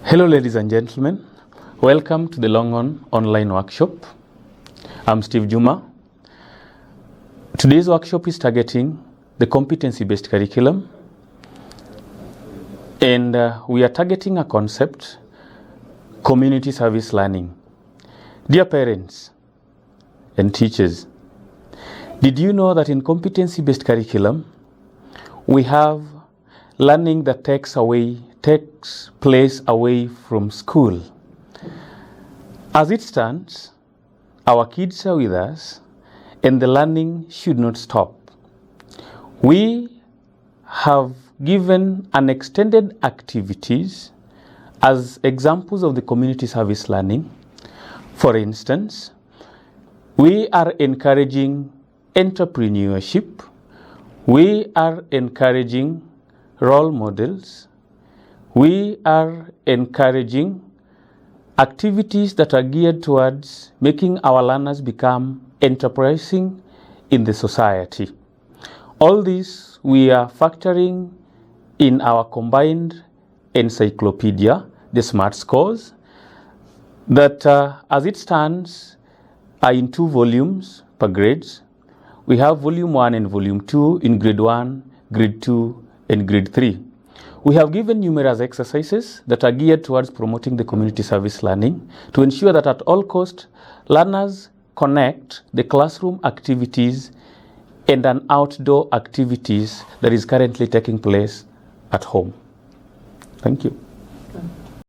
Hello ladies and gentlemen, welcome to the Longhorn online workshop. I'm Steve Juma. Today's workshop is targeting the competency-based curriculum, and we are targeting a concept, community service learning. Dear parents and teachers, did you know that in competency-based curriculum, we have learning that takes place away from school? As it stands, our kids are with us and the learning should not stop. We have given unextended activities as examples of the community service learning. For instance, we are encouraging entrepreneurship. We are encouraging role models. We are encouraging activities that are geared towards making our learners become enterprising in the society. All this we are factoring in our combined encyclopedia, the SMART scores, that as it stands are in 2 volumes per grades. We have volume 1 and volume 2 in grade 1, grade 2, and grade 3. We have given numerous exercises that are geared towards promoting the community service learning to ensure that at all costs, learners connect the classroom activities and an outdoor activities that is currently taking place at home. Thank you.